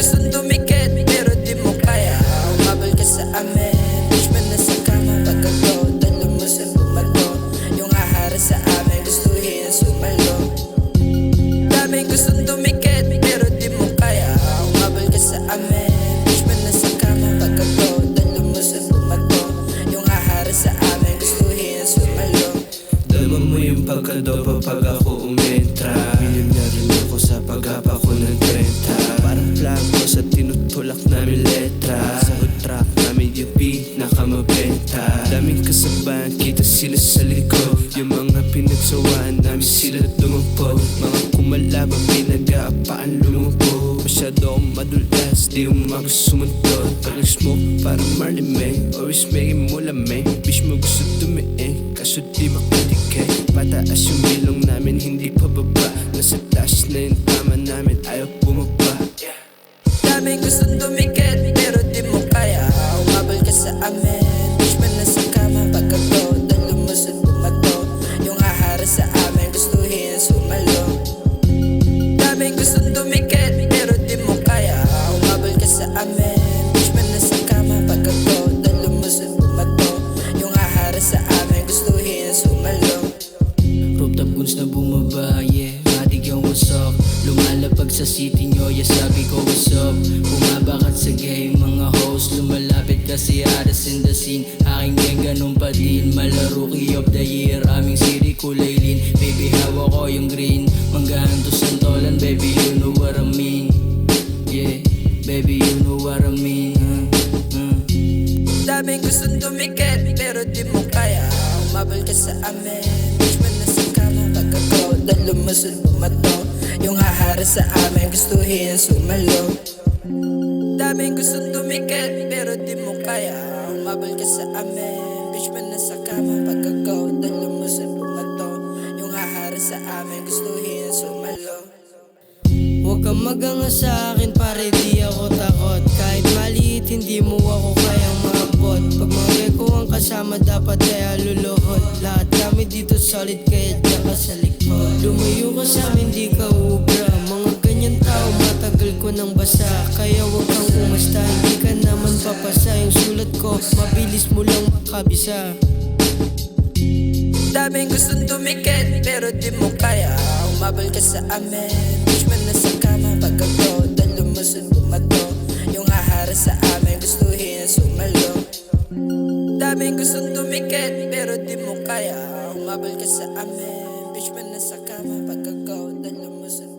gustong dumikit pero di mo kaya. Umabal ka sa amin, bitch man nasa kama. Pagkagod at lumusot bumato, yung ahara sa amin gustuhin sumalo. Daming gustong dumikit pero di mo kaya. Umabal ka sa amin, bitch man nasa kama. Pagkagod at lumusot bumato, yung ahara sa amin gustuhin sumalo. Dama mo yung pagkadopa pag ako umentra. Milyonaryo ako sa paghapa ko ng 30. Parang flago sa tinutulak namin letra. Sa hood track namin yung pinakamabenta. Daming kasabahan, kita sila sa likod. Yung mga pinagsawaan namin sila dumampo. Mga kumalaban, pinag-aapaan lumumpo. Masyado akong madulas, di umaga sumundot. Pag nag-smoke parang Marley May, always making mo lamay. Bitch mo gusto tumiin, kaso di makadikay. Pataas yung bilong namin, hindi pababa. Nasa taas na yung tama namin, ayaw bumaba. Daming gustong dumikit pero di mo kaya. Umabal ka sa amin, bitch man nasa kama. Pagkagod at lumusot bumato, yung ahara sa amin gustuhin sumalo. Daming gustong dumikit pero di mo kaya. Umabal ka sa amin, bitch man nasa kama. Pagkagod at lumusot bumato, yung ahara sa amin gustuhin sumalo. Rooftop guns na bumaba, yeah, madig yung wasok. Lumalapag sa city nyo, yeah, sabi ko what's up. Bumabakat sa game, mga host lumalapit kasi aras in the scene. Aking gang ganun pa din, malaro rookie of the year. Aming city kulay lean, baby hawak ko yung green. Manggahan to santolan, baby you know what I mean. Yeah, baby you know what I mean. Daming gustong dumikit pero di mo kaya. Umabal ka sa amin, bitch man nasa kama. Pagkagod at lumusot bumato, yung hahara sa amin gustuhin sumalo. Daming gustong dumikit pero di mo kaya. Umabal ka sa amin, bitch man nasa kama. Pagkagod at lumusot bumato, yung hahara sa amin gustuhin sumalo. Huwag kang maganga sa akin pare, di ako takot. Kahit maliit hindi mo ako kayang maabot. Pag mga ko ang kasama dapat kaya luluhod. Lahat kami dito solid kaya diyan ka sa likod. Lumayo ka sa amin di ka ubra. Mga ganyan tao matagal ko nang basa. Kaya huwag kang umasta, hindi ka naman papasa. Yung sulat ko mabilis mo lang makabisa. Daming gustong dumikit pero di mo kaya. Umabal ka sa amin, bitch man nasa kama. Pagkagod at lumusot bumato, yung ahara sa amin gustuhin sumalo. Daming gustong dumikit pero di mo kaya. Umabal ka sa amin, bitch man nasa kama. Pagkagod at lumusot